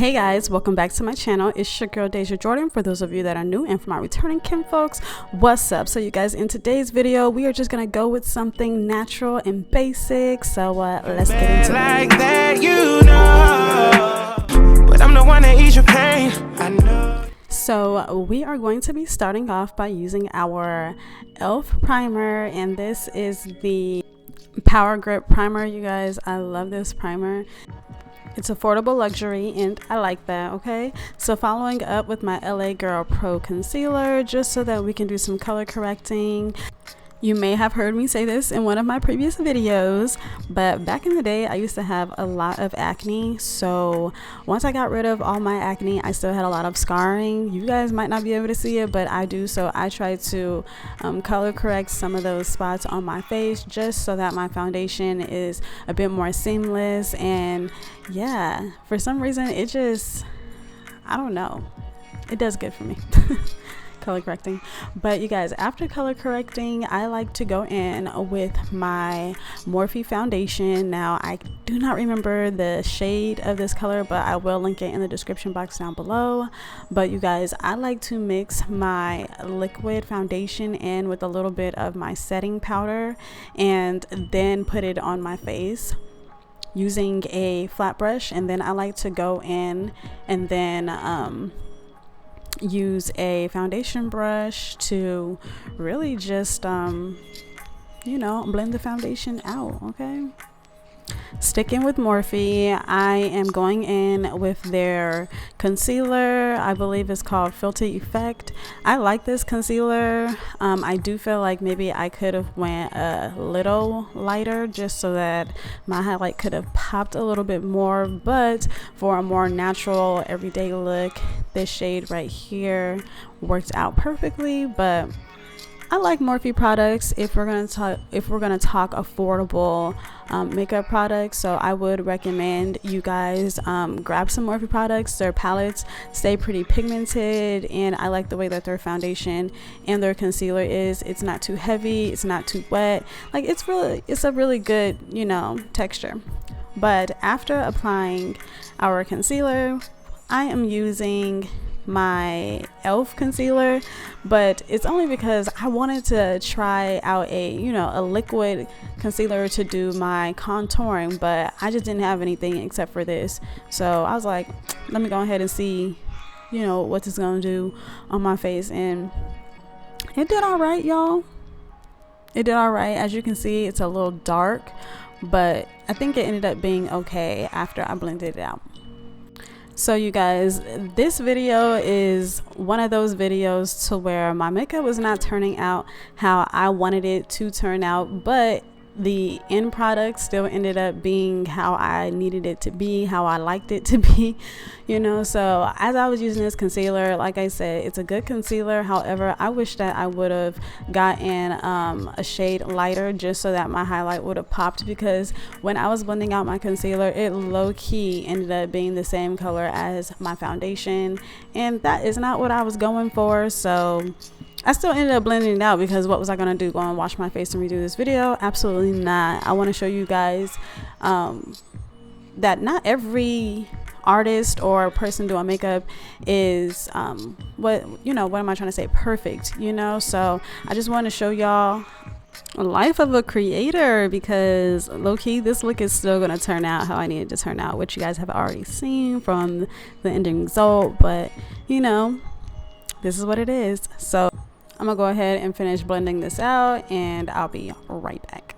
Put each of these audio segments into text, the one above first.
Hey guys, welcome back to my channel. It's your girl Dazja Jordan. For those of you that are new, and for my returning kinfolks, what's up? So you guys, in today's video we are just gonna go with something natural and basic, so let's get into like it. That, you know, but I'm the one that ease your pain, I know. So we are going to be starting off by using our e.l.f. primer, and this is the Power Grip primer. You guys, I love this primer. It's affordable luxury and I like that. Okay, so following up with my LA Girl Pro concealer, just so that we can do some color correcting. You may have heard me say this in one of my previous videos, but back in the day I used to have a lot of acne. So once I got rid of all my acne, I still had a lot of scarring. You guys might not be able to see it, but I do. So I tried to color correct some of those spots on my face, just so that my foundation is a bit more seamless. And yeah, for some reason it just, I don't know, it does good for me. Color correcting. But you guys, after color correcting, I like to go in with my Morphe foundation. Now I do not remember the shade of this color, but I will link it in the description box down below. But you guys, I like to mix my liquid foundation in with a little bit of my setting powder and then put it on my face using a flat brush. And then I like to go in and then use a foundation brush to really just you know, blend the foundation out. Okay, sticking with Morphe, I am going in with their concealer. I believe it's called Filter Effect. I like this concealer. I do feel like maybe I could have went a little lighter, just so that my highlight could have popped a little bit more, but for a more natural everyday look, this shade right here worked out perfectly. But I like Morphe products if we're gonna talk affordable makeup products. So I would recommend you guys grab some Morphe products. Their palettes stay pretty pigmented, and I like the way that their foundation and their concealer is. It's not too heavy, it's not too wet. Like, it's a really good, you know, texture. But after applying our concealer, I am using my e.l.f. concealer, but it's only because I wanted to try out a liquid concealer to do my contouring, but I just didn't have anything except for this. So I was like, let me go ahead and see, you know, what this is gonna do on my face, and it did all right, y'all. It did all right. As you can see, it's a little dark, but I think it ended up being okay after I blended it out. So you guys, this video is one of those videos to where my makeup was not turning out how I wanted it to turn out, but the end product still ended up being how I needed it to be, how I liked it to be, you know. So as I was using this concealer, like I said, it's a good concealer. However, I wish that I would have gotten a shade lighter, just so that my highlight would have popped, because when I was blending out my concealer, it low-key ended up being the same color as my foundation, and that is not what I was going for. So I still ended up blending it out, because what was I gonna do, go and wash my face and redo this video? Absolutely not. I want to show you guys that not every artist or person doing makeup is what am I trying to say, perfect, you know. So I just want to show y'all a life of a creator, because low-key this look is still gonna turn out how I need it to turn out, which you guys have already seen from the ending result. But you know, this is what it is. So I'm gonna go ahead and finish blending this out, and I'll be right back.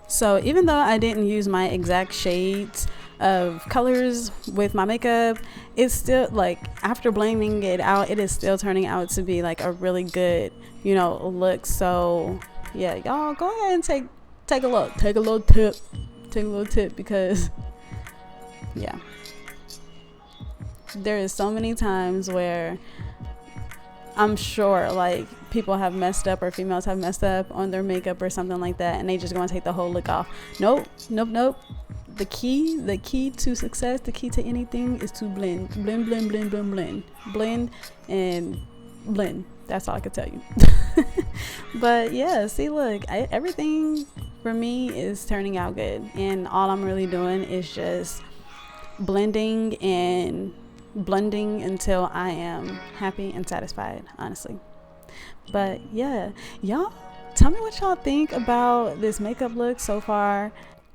So even though I didn't use my exact shades of colors with my makeup, it's still, like, after blending it out, it is still turning out to be like a really good, you know, look. So yeah, y'all go ahead and take take a little tip, because yeah, there is so many times where I'm sure like people have messed up, or females have messed up on their makeup or something like that, and they just gonna take the whole look off. Nope. The key to success, the key to anything is to blend. That's all I can tell you. But yeah, see, look, everything for me is turning out good, and all I'm really doing is just blending and blending until I am happy and satisfied, honestly. But yeah, y'all tell me what y'all think about this makeup look so far.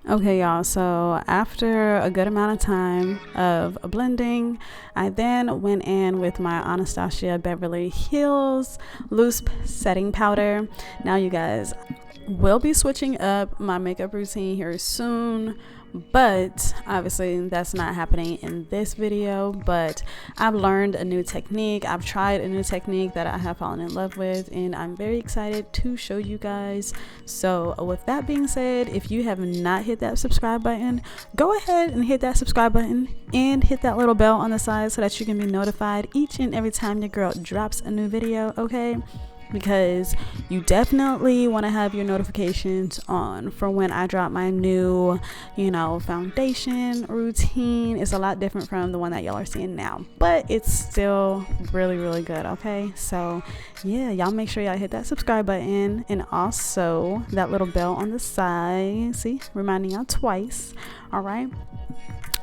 Okay, y'all, so after a good amount of time of blending, I then went in with my Anastasia Beverly Hills loose setting powder. Now you guys, will be switching up my makeup routine here soon, but obviously that's not happening in this video. But I've learned a new technique, I've tried a new technique that I have fallen in love with, and I'm very excited to show you guys. So with that being said, if you have not hit that subscribe button, go ahead and hit that subscribe button and hit that little bell on the side so that you can be notified each and every time your girl drops a new video, okay? Because you definitely want to have your notifications on for when I drop my new, foundation routine. It's a lot different from the one that y'all are seeing now, but it's still really, really good, okay? So yeah, y'all make sure y'all hit that subscribe button and also that little bell on the side. See, reminding y'all twice. All right.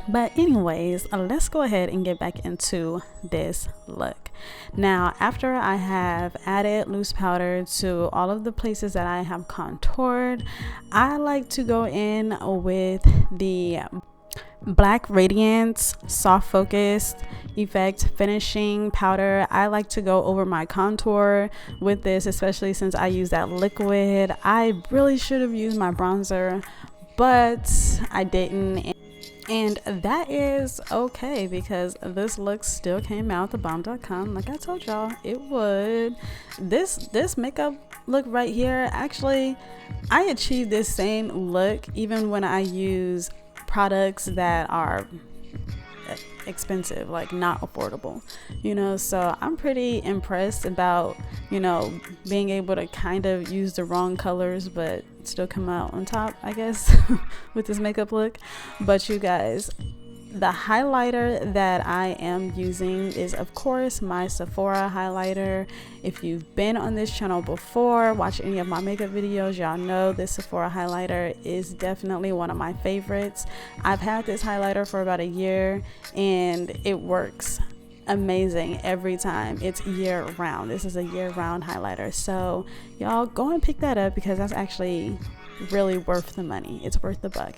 But anyways, let's go ahead and get back into this look. Now, after I have added loose powder to all of the places that I have contoured, I like to go in with the Black Radiance Soft Focus Effect Finishing Powder. I like to go over my contour with this, especially since I use that liquid. I really should have used my bronzer, but I didn't. And that is okay, because this look still came out the bomb.com. Like I told y'all it would. This makeup look right here, actually I achieved this same look even when I use products that are expensive, like not affordable, so I'm pretty impressed about being able to kind of use the wrong colors but still come out on top, I guess, with this makeup look. But you guys, the highlighter that I am using is of course my Sephora highlighter. If you've been on this channel before, watch any of my makeup videos, y'all know this Sephora highlighter is definitely one of my favorites. I've had this highlighter for about a year and it works amazing every time. It's year round. This is a year round highlighter, so y'all go and pick that up because that's actually really worth the money. It's worth the buck,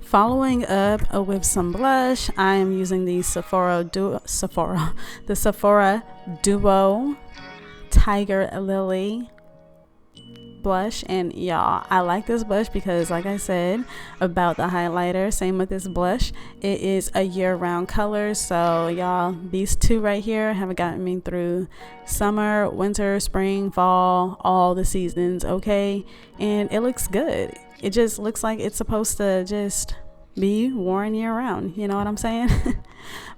Following up with some blush, I am using the Sephora Duo Tiger Lily blush. And y'all, I like this blush because, like I said about the highlighter, same with this blush, it is a year-round color. So y'all, these two right here have gotten me through summer, winter, spring, fall, all the seasons, okay? And it looks good. It just looks like it's supposed to just be worn year round, you know what I'm saying?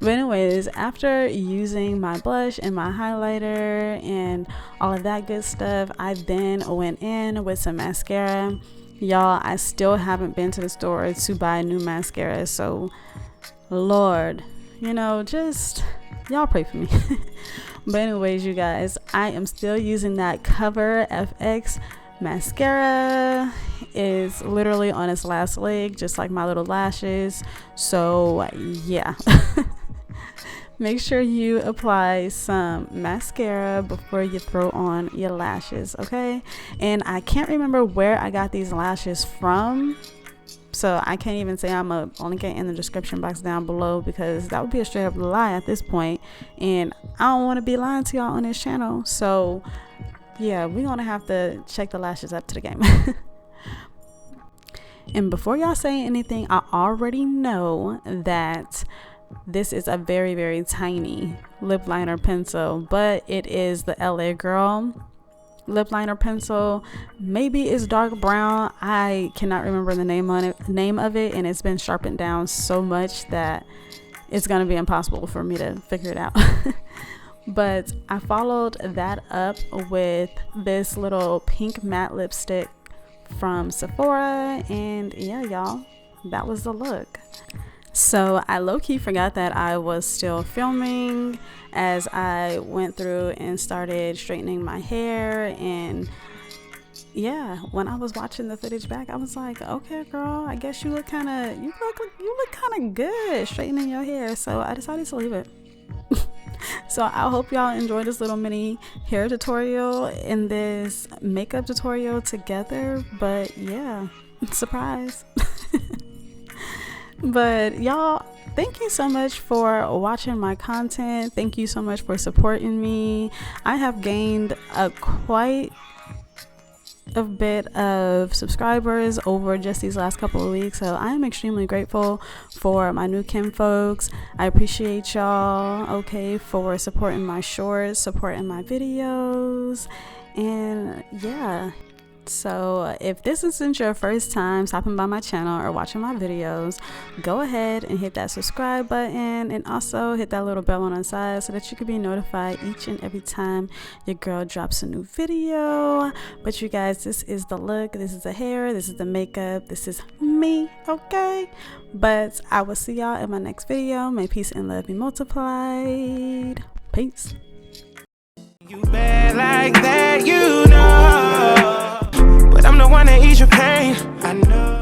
But anyways, after using my blush and my highlighter and all of that good stuff, I then went in with some mascara. Y'all, I still haven't been to the store to buy new mascara, so Lord, just y'all pray for me. But anyways, you guys, I am still using that Cover FX mascara. Is literally on its last leg, just like my little lashes. So yeah. Make sure you apply some mascara before you throw on your lashes, okay? And I can't remember where I got these lashes from, so I can't even say. I'm gonna link it in the description box down below, because that would be a straight up lie at this point, and I don't want to be lying to y'all on this channel. So yeah, we're gonna have to check the lashes up to the game. And before y'all say anything, I already know that this is a very, very tiny lip liner pencil, but it is the LA Girl lip liner pencil. Maybe it's dark brown. I cannot remember the name of it, and it's been sharpened down so much that it's gonna be impossible for me to figure it out. But I followed that up with this little pink matte lipstick from Sephora, and yeah, y'all, that was the look. So I low-key forgot that I was still filming as I went through and started straightening my hair. And yeah, when I was watching the footage back, I was like, okay girl, I guess you look kind of good straightening your hair. So I decided to leave it. So I hope y'all enjoy this little mini hair tutorial and this makeup tutorial together. But yeah, surprise. But y'all, thank you so much for watching my content. Thank you so much for supporting me. I have gained quite a bit of subscribers over just these last couple of weeks, so I am extremely grateful for my new Kinfolks. I appreciate y'all, okay, for supporting my shorts, supporting my videos, and yeah. So if this isn't your first time stopping by my channel or watching my videos, go ahead and hit that subscribe button, and also hit that little bell on the side so that you can be notified each and every time your girl drops a new video. But you guys, this is the look, this is the hair, this is the makeup, this is me, okay? But I will see y'all in my next video. May peace and love be multiplied. Peace. You bad like that, you know. But I'm the one that ease your pain. I know.